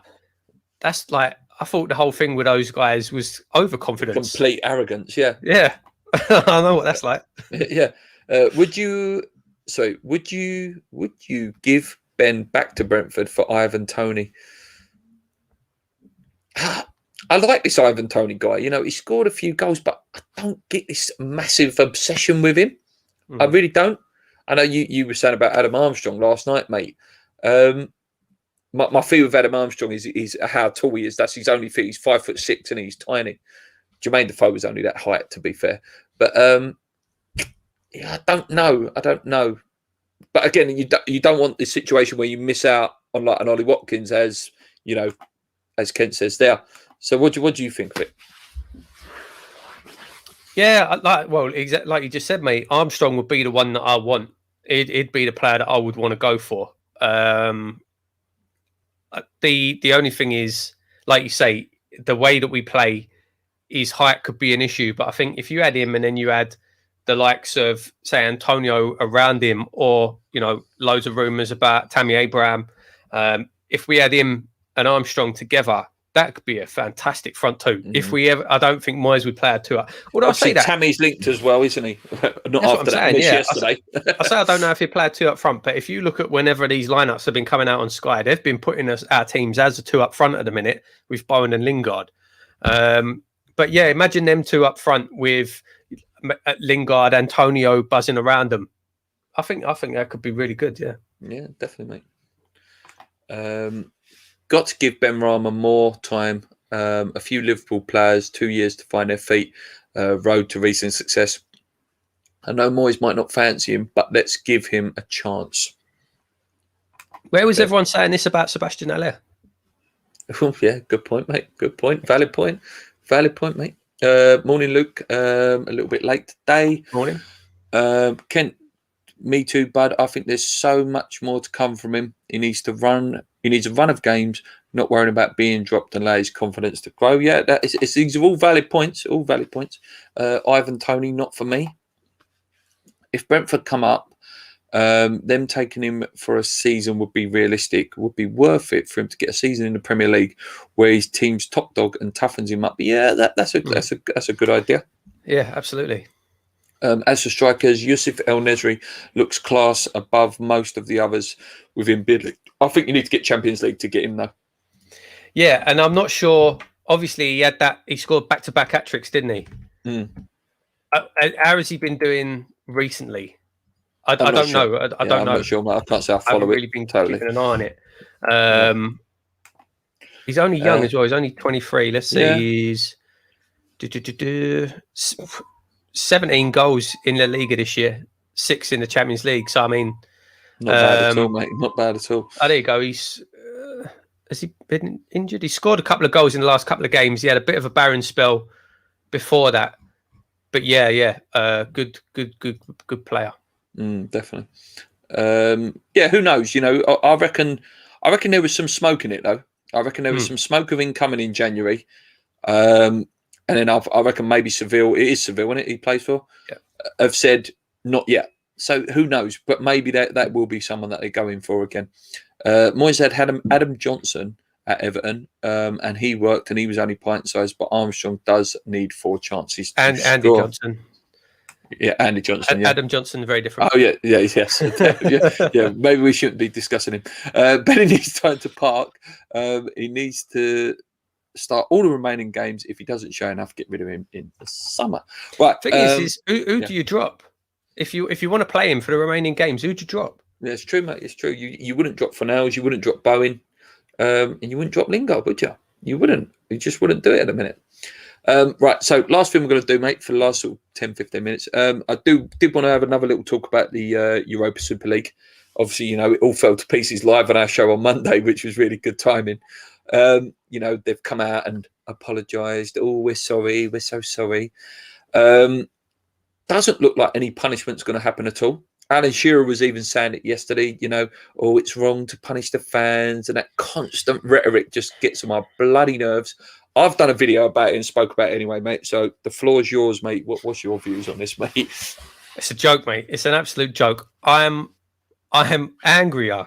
that's like, I thought the whole thing with those guys was overconfidence. Complete arrogance, yeah. Yeah. I know what that's like. Yeah. Would you give Ben back to Brentford for Ivan Toney? I like this Ivan Toney guy. You know, he scored a few goals, but I don't get this massive obsession with him. I really don't. I know you were saying about Adam Armstrong last night, mate. My fear with Adam Armstrong is how tall he is. That's his only fear. He's 5'6" and he's tiny. Jermaine Defoe was only that height, to be fair. But yeah, I don't know. But again, you don't want this situation where you miss out on like an Ollie Watkins, as you know, as Kent says there. So what do you think of it? Yeah, exactly like you just said, mate. Armstrong would be the one that I want. He'd be the player that I would want to go for. The only thing is, like you say, the way that we play, his height could be an issue. But I think if you had him and then you had the likes of, say, Antonio around him, or, you know, loads of rumours about Tammy Abraham, if we had him and Armstrong together, that could be a fantastic front two. If we ever, I don't think Moyes would play a two. Although I say that Tammy's linked as well, isn't he? Not That's after that miss yesterday. I say I don't know if he'd play a two up front, but if you look at whenever these lineups have been coming out on Sky, they've been putting our teams as a two up front at the minute with Bowen and Lingard. But yeah, imagine them two up front with Lingard, Antonio buzzing around them. I think that could be really good. Yeah, definitely, mate. Got to give Benrahma more time. A few Liverpool players, 2 years to find their feet. Road to recent success. I know Moyes might not fancy him, but let's give him a chance. Where was everyone saying this about Sebastian Haller? Oh, yeah, good point, mate. Good point. Valid point, mate. Morning, Luke. A little bit late today. Morning. Kent, me too, bud. I think there's so much more to come from him. He needs a run of games, not worrying about being dropped, and allow his confidence to grow. Yeah, these are all valid points. Ivan Toney, not for me. If Brentford come up, them taking him for a season would be realistic, would be worth it for him to get a season in the Premier League where his team's top dog and toughens him up. But yeah, that's a good idea. Yeah, absolutely. As for strikers, Yusuf El Nesri looks class above most of the others within bid league. I think you need to get Champions League to get him though. Yeah, and I'm not sure. Obviously, he scored back-to-back hat-tricks, didn't he? How has he been doing recently? I don't know. I don't know. I'm not sure, mate. I can't say I follow really been keeping an eye on it. He's only young as well. He's only 23. Let's see. Yeah. He's 17 goals in La Liga this year, 6 in the Champions League. So I mean, not bad at all, mate. Not bad at all. Oh, there you go. He's has he been injured? He scored a couple of goals in the last couple of games. He had a bit of a barren spell before that, but yeah, good player. Definitely. Who knows? You know, I reckon there was some smoke in it though. I reckon there was some smoke of him coming in January, and then I reckon maybe Seville. It is Seville, isn't it? He plays for. Yeah. Have said not yet. So who knows? But maybe that will be someone that they're going for again. Moyes had Adam Johnson at Everton, and he worked, and he was only pint sized. But Armstrong does need 4 chances. And Andy Johnson. Yeah, Andy Johnson. Yeah. Adam Johnson, very different. Oh yeah, yes, yeah. Maybe we shouldn't be discussing him. Benny needs time to park. He needs to start all the remaining games. If he doesn't show enough, get rid of him in the summer. Right. Thing is who do you drop if you want to play him for the remaining games? Who do you drop? Yeah, it's true, mate. It's true. You wouldn't drop Fornals, you wouldn't drop Bowen, and you wouldn't drop Lingard, would you? You wouldn't. You just wouldn't do it at the minute. Right, so last thing we're going to do, mate, for the last sort of 10, 15 minutes. I did want to have another little talk about the Europa Super League. Obviously, you know, it all fell to pieces live on our show on Monday, which was really good timing. You know, they've come out and apologised. Oh, we're sorry. We're so sorry. Doesn't look like any punishment's going to happen at all. Alan Shearer was even saying it yesterday, you know, oh, it's wrong to punish the fans, and that constant rhetoric just gets on my bloody nerves. I've done a video about it and spoke about it anyway, mate. So the floor is yours, mate. What's your views on this, mate? It's a joke, mate. It's an absolute joke. I am angrier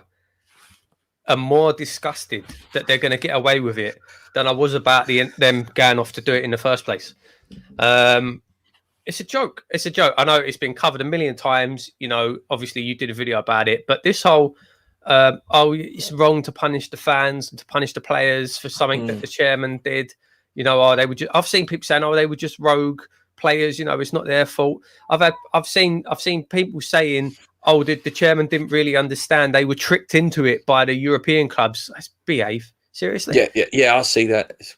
and more disgusted that they're going to get away with it than I was about them going off to do it in the first place. It's a joke. It's a joke. I know it's been covered a million times. You know, obviously you did a video about it, but this whole, it's wrong to punish the fans and to punish the players for something that the chairman did. You know, they were just, I've seen people saying, they were just rogue players. You know, it's not their fault. I've seen people saying, the chairman didn't really understand. They were tricked into it by the European clubs. Let's behave. Seriously? Yeah. I see that. It's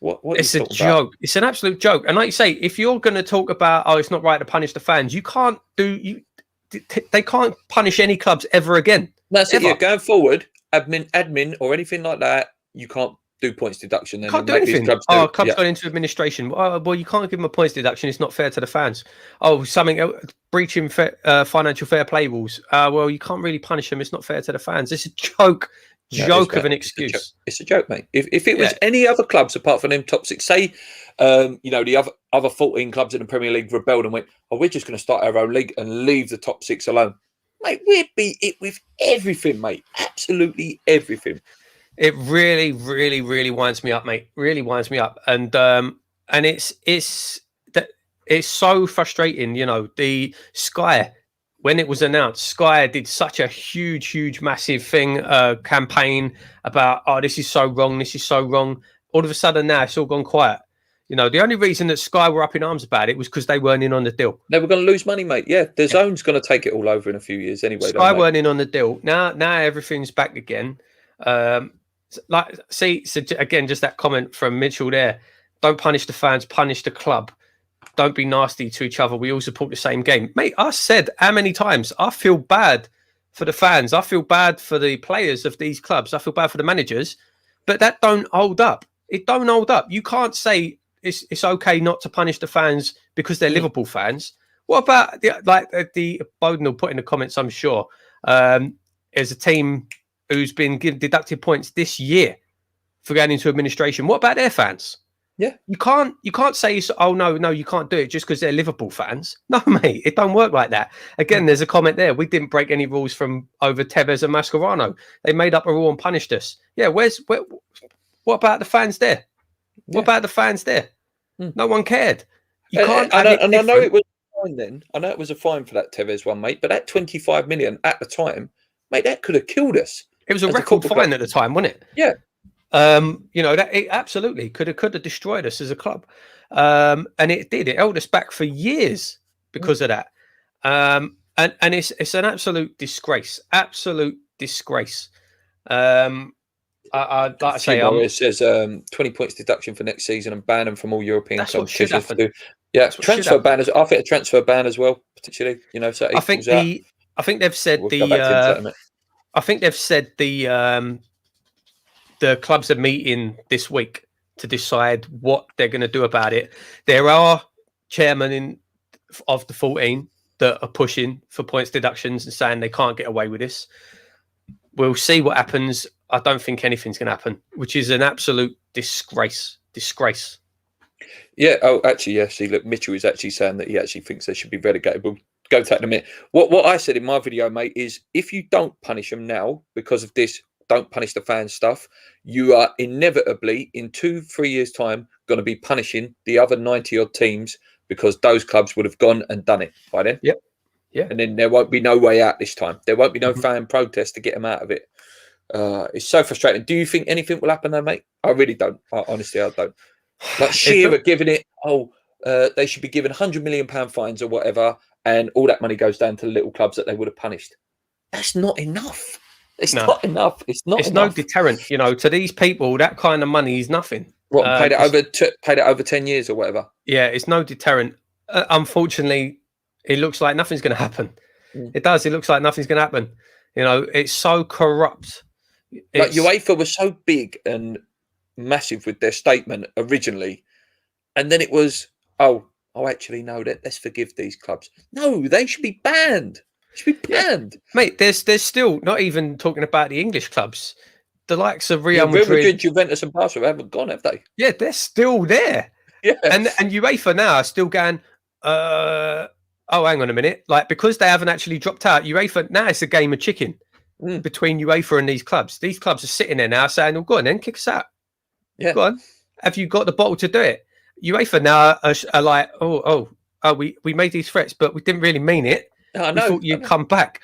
a joke. About? It's an absolute joke. And like you say, if you're going to talk about, it's not right to punish the fans, they can't punish any clubs ever again. That's it. Yeah, going forward, admin or anything like that, you can't do points deduction. Then can't do anything. Clubs gone into administration. Well, you can't give them a points deduction. It's not fair to the fans. Something breaching financial fair play rules. Well, you can't really punish them. It's not fair to the fans. It's a joke. Joke of an excuse. It's a joke, mate. If it was any other clubs apart from them top 6, say, the other 14 clubs in the Premier League rebelled and went, we're just going to start our own league and leave the top 6 alone, mate, we'd beat it with everything, mate. Absolutely everything. It really, really, really winds me up, mate. Really winds me up, and it's so frustrating. You know, the Sky. When it was announced, Sky did such a huge, massive campaign about, this is so wrong, this is so wrong. All of a sudden now it's all gone quiet. You know, the only reason that Sky were up in arms about it was because they weren't in on the deal. They were going to lose money, mate. Yeah, the Zone's going to take it all over in a few years anyway. Sky weren't in on the deal. Now everything's back again. So again, just that comment from Mitchell there. Don't punish the fans, punish the club. Don't be nasty to each other. We all support the same game. Mate, I said how many times I feel bad for the fans. I feel bad for the players of these clubs. I feel bad for the managers. But that don't hold up. It don't hold up. You can't say it's okay not to punish the fans because they're Liverpool fans. What about the Bowden will put in the comments, I'm sure, there's a team who's been deducted points this year for going into administration. What about their fans? Yeah, you can't say, no, you can't do it just because they're Liverpool fans. No, mate, it don't work like that. Again, there's a comment there. We didn't break any rules from over Tevez and Mascherano. They made up a rule and punished us. Yeah, what about the fans there? What about the fans there? No one cared. You can't. I know it was a fine then. I know it was a fine for that Tevez one, mate. But that 25 million at the time, mate, that could have killed us. It was a record fine at the time, wasn't it? Yeah. You know, that it absolutely could have destroyed us as a club, and it did. It held us back for years because of that. And it's an absolute disgrace. I'd like to say it says 20 points deduction for next season and ban them from all European clubs. Yeah, That's what should transfer happen. ban. I think a transfer ban as well, potentially. So it I think equals out. I think they've said We'll go back to that in a minute. I think they've said the clubs are meeting this week to decide what they're going to do about it. There are chairmen of the 14 that are pushing for points deductions and saying they can't get away with this. We'll see what happens. I don't think anything's going to happen, which is an absolute disgrace. Disgrace. Yeah. Oh, actually, yeah. See, look, Mitchell is actually saying that he actually thinks they should be relegated. We'll go to that in a minute. What I said in my video, mate, is if you don't punish them now because of this, don't punish the fan stuff, you are inevitably in 2-3 years' time going to be punishing the other 90 odd teams because those clubs would have gone and done it by then. Yep. Yeah. And then there won't be no way out this time. There won't be no fan protest to get them out of it. It's so frustrating. Do you think anything will happen though, mate? I really don't. Honestly, I don't. Like Shearer giving it, they should be given £100 million fines or whatever, and all that money goes down to the little clubs that they would have punished. That's not enough. It's not enough. It's not. It's no deterrent. To these people, that kind of money is nothing. What paid it over 10 years or whatever. Yeah, it's no deterrent. Unfortunately, it looks like nothing's going to happen. It does. It looks like nothing's going to happen. It's so corrupt. Like UEFA was so big and massive with their statement originally, and then it was, actually no, let's forgive these clubs. No, they should be banned. Should be banned, mate. There's still not even talking about the English clubs. The likes of Real Madrid, Juventus, and Barca haven't gone, have they? Yeah, they're still there. Yeah, and UEFA now are still going. Hang on a minute. Like, because they haven't actually dropped out, UEFA now it's a game of chicken between UEFA and these clubs. These clubs are sitting there now saying, "Well, go on, then kick us out." Yeah, go on. Have you got the bottle to do it? UEFA now are like, we made these threats, but we didn't really mean it. I know. We thought you'd come back.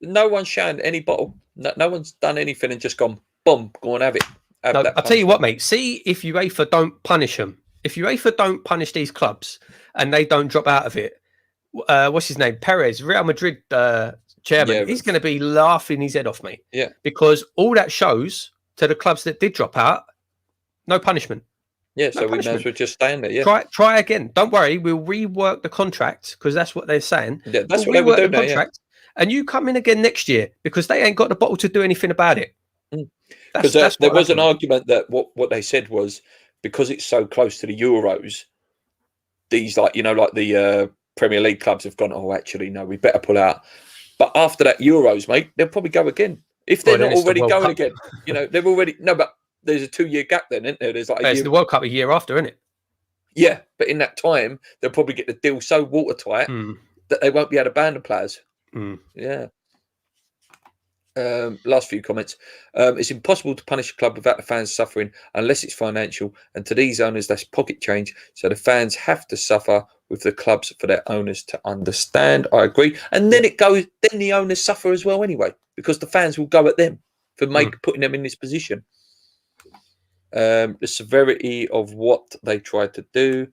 No one's shown any bottle. No one's done anything and just gone, boom, go and have it. I'll tell you what, mate. See if UEFA don't punish them. If UEFA don't punish these clubs and they don't drop out of it, what's his name? Perez, Real Madrid chairman. He's going to be laughing his head off, mate. Yeah. Because all that shows to the clubs that did drop out, no punishment. Yeah, so we may as well just stay in there. Yeah. Try again. Don't worry, we'll rework the contract because that's what they're saying. Yeah, that's what they would do now. Yeah. And you come in again next year because they ain't got the bottle to do anything about it. Because there was an argument that what they said was because it's so close to the Euros, these the Premier League clubs have gone, actually, no, we better pull out. But after that Euros, mate, they'll probably go again. If they're not already going again, they've already but there's a 2-year gap then, isn't there? There's it's the World Cup a year after, isn't it? Yeah, but in that time, they'll probably get the deal so watertight that they won't be able to ban the players. Yeah. Last few comments. It's impossible to punish a club without the fans suffering unless it's financial, and to these owners that's pocket change, so the fans have to suffer with the clubs for their owners to understand. I agree. And then then the owners suffer as well anyway, because the fans will go at them for putting them in this position. The severity of what they tried to do.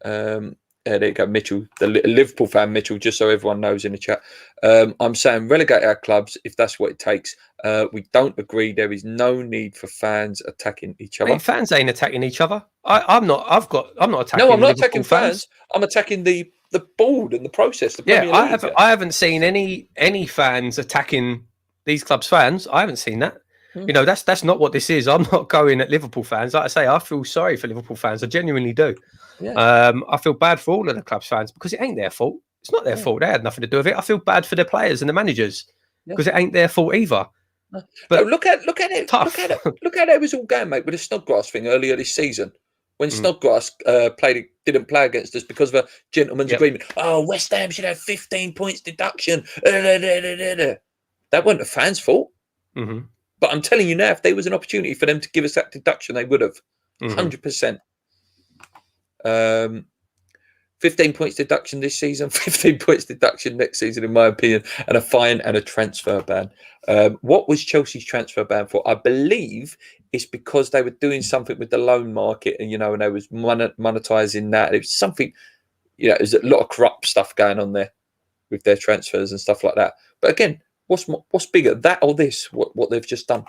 There you go, Mitchell, the Liverpool fan, Mitchell, just so everyone knows in the chat. I'm saying relegate our clubs if that's what it takes. We don't agree. There is no need for fans attacking each other. Fans ain't attacking each other. I'm not attacking. No, I'm not attacking fans. I'm attacking the board and the process. The Premier League. I haven't seen any fans attacking these clubs' fans. I haven't seen that. That's not what this is. I'm not going at Liverpool fans. Like I say, I feel sorry for Liverpool fans. I genuinely do. Yeah. I feel bad for all of the club's fans because it ain't their fault. It's not their fault. They had nothing to do with it. I feel bad for the players and the managers because it ain't their fault either. But look at it. Tough. Look at it was all going, mate, with the Snodgrass thing earlier this season when Snodgrass didn't play against us because of a gentleman's agreement. Oh, West Ham should have 15 points deduction. That wasn't the fans' fault. Mm-hmm. But I'm telling you now, if there was an opportunity for them to give us that deduction, they would have. 100%. 15 points deduction this season, 15 points deduction next season, in my opinion, and a fine and a transfer ban. What was Chelsea's transfer ban for? I believe it's because they were doing something with the loan market and, and they was monetizing that. It was something, there's a lot of corrupt stuff going on there with their transfers and stuff like that. But again, what's bigger, that or this? What they've just done?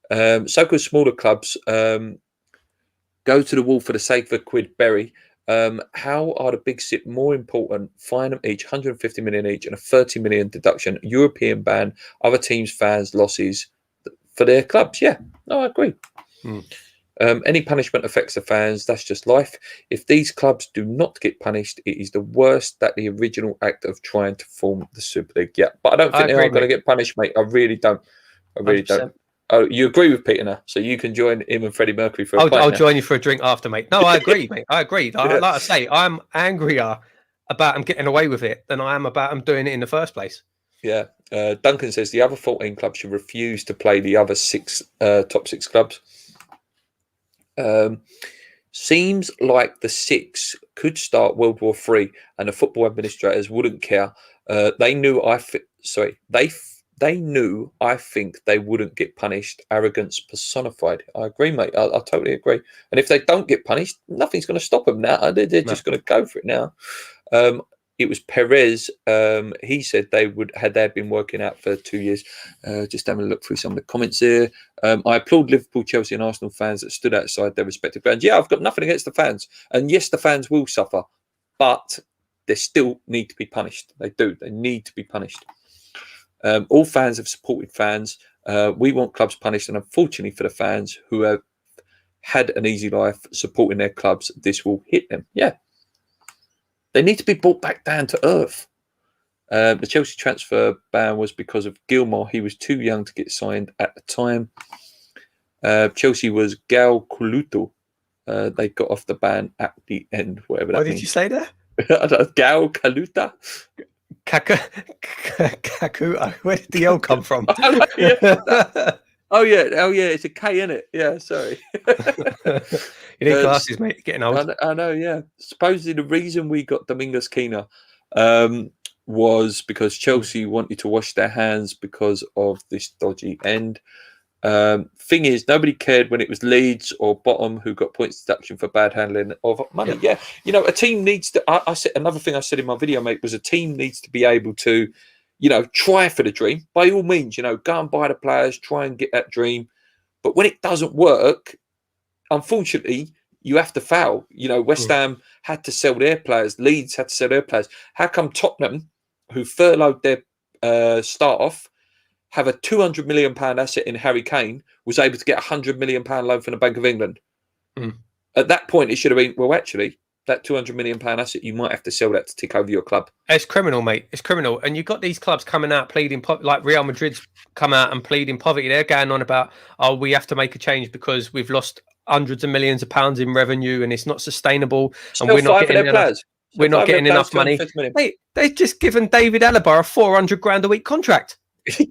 So-called smaller clubs go to the wall for the sake of a quid. Berry. How are the big six more important? Fine them each, 150 million each, and a 30 million deduction. European ban, other teams' fans' losses for their clubs. Yeah, no, I agree. Any punishment affects the fans. That's just life. If these clubs do not get punished, it is the worst that the original act of trying to form the Super League. Yeah, but I don't think they are going to get punished, mate. I really don't. I really 100%. Don't. Oh, you agree with Peter now, so you can join him and Freddie Mercury for a pint. I'll join you for a drink after, mate. No, I agree, mate. I agree. Like I say, I'm angrier about them getting away with it than I am about them doing it in the first place. Yeah. Duncan says the other 14 clubs should refuse to play the other top six clubs. Seems like the six could start World War III, and the football administrators wouldn't care. They knew. They knew. I think they wouldn't get punished. Arrogance personified. I agree, mate. I totally agree. And if they don't get punished, nothing's going to stop them now. They're just going to go for it now. It was Perez. He said they would had they been working out for 2 years. Just having a look through some of the comments here. I applaud Liverpool, Chelsea, and Arsenal fans that stood outside their respective grounds. Yeah, I've got nothing against the fans, and yes, the fans will suffer, but they still need to be punished. They do. They need to be punished. All fans have supported fans. We want clubs punished, and unfortunately for the fans who have had an easy life supporting their clubs, this will hit them. Yeah. They need to be brought back down to earth. The Chelsea transfer ban was because of Gilmore. He was too young to get signed at the time. Chelsea was Gal Coluto. They got off the ban at the end, whatever that means. What did you say there? Gal Kaluta? Kakuta. Where did the L come from? Oh yeah, it's a K in it. Yeah, sorry. You need glasses, mate. You're getting old. I know, yeah. Supposedly the reason we got Domingos Quina was because Chelsea wanted to wash their hands because of this dodgy end. Thing is, nobody cared when it was Leeds or Bottom who got points deduction for bad handling of money. Yeah, a team needs to. I said another thing I said in my video, mate, was a team needs to be able to, try for the dream. By all means, go and buy the players, try and get that dream. But when it doesn't work, unfortunately, you have to foul. West Ham had to sell their players. Leeds had to sell their players. How come Tottenham, who furloughed their start off, have a £200 million asset in Harry Kane, was able to get a £100 million loan from the Bank of England? At that point, it should have been, well, actually, that £200 million asset, you might have to sell that to take over your club. It's criminal, mate. It's criminal. And you've got these clubs coming out pleading, like Real Madrid's come out and pleading poverty. They're going on about, we have to make a change because we've lost hundreds of millions of pounds in revenue and it's not sustainable. And we're not getting enough. We're not getting enough money. Mate, they've just given David Alaba a 400 grand a week contract.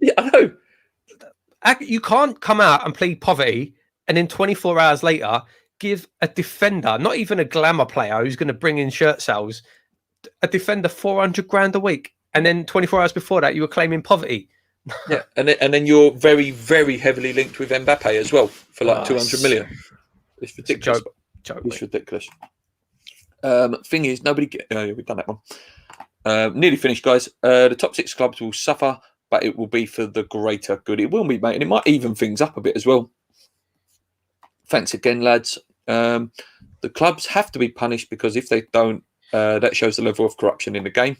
Yeah, I know. You can't come out and plead poverty and then 24 hours later give a defender, not even a glamour player who's going to bring in shirt sales, a defender 400 grand a week. And then 24 hours before that, you were claiming poverty. Yeah, and then you're very, very heavily linked with Mbappe as well for like 200 million. It's ridiculous. It's ridiculous. Thing is, nobody we've done that one. Nearly finished, guys. The top six clubs will suffer, but it will be for the greater good. It will be, mate, and it might even things up a bit as well. Thanks again, lads. The clubs have to be punished because if they don't, that shows the level of corruption in the game.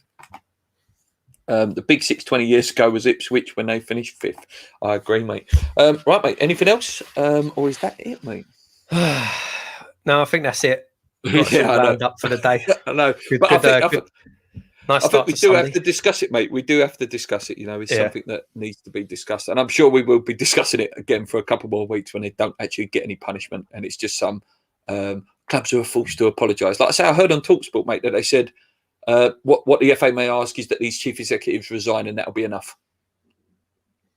The big six 20 years ago was Ipswich when they finished fifth. I agree, mate. Right, mate. Anything else? Or is that it, mate? No, I think that's it. Yeah, I know. Up for the day. I know. But I think we do have to discuss it, mate. We do have to discuss it. It's something that needs to be discussed. And I'm sure we will be discussing it again for a couple more weeks when they don't actually get any punishment. And it's just some clubs who are forced to apologise. Like I say, I heard on TalkSport, mate, that they said what the FA may ask is that these chief executives resign and that'll be enough.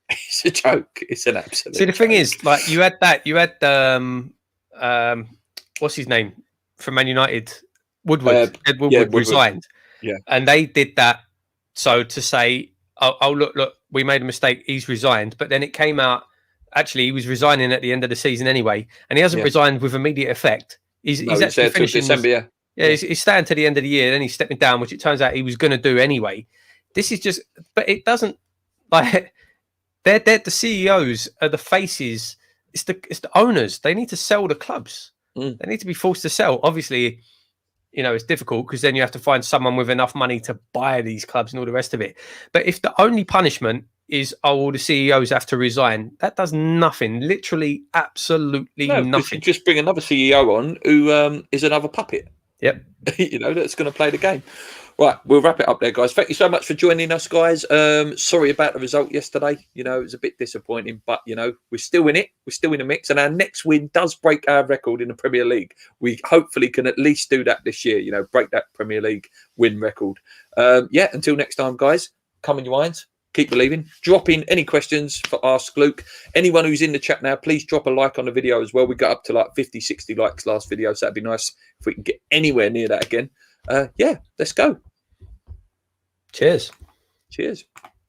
It's a joke. It's an absolute See, the thing is, like, you had what's his name from Man United? Woodward. Ed Woodward resigned. Yeah. And they did that so to say, oh look, we made a mistake, he's resigned. But then it came out, actually, he was resigning at the end of the season anyway. And he hasn't resigned with immediate effect. He's actually finishing December, he's staying to the end of the year, then he's stepping down, which it turns out he was going to do anyway. This is just, but it doesn't, like, they're the CEOs are the faces. It's the owners. They need to sell the clubs. They need to be forced to sell. Obviously, you know, it's difficult because then you have to find someone with enough money to buy these clubs and all the rest of it. But if the only punishment is, oh, the CEOs have to resign, that does nothing. Literally, absolutely No, because you nothing. just bring another CEO on who is another puppet. Yep. You know, that's going to play the game. Right, we'll wrap it up there, guys. Thank you so much for joining us, guys. Sorry about the result yesterday. You know, it was a bit disappointing, but, you know, we're still in it. We're still in the mix. And our next win does break our record in the Premier League. We hopefully can at least do that this year, you know, break that Premier League win record. Yeah, until next time, guys, come in your minds. Keep believing. Drop in any questions for Ask Luke. Anyone who's in the chat now, please drop a like on the video as well. We got up to like 50, 60 likes last video. So that'd be nice if we can get anywhere near that again. Yeah, let's go. Cheers. Cheers.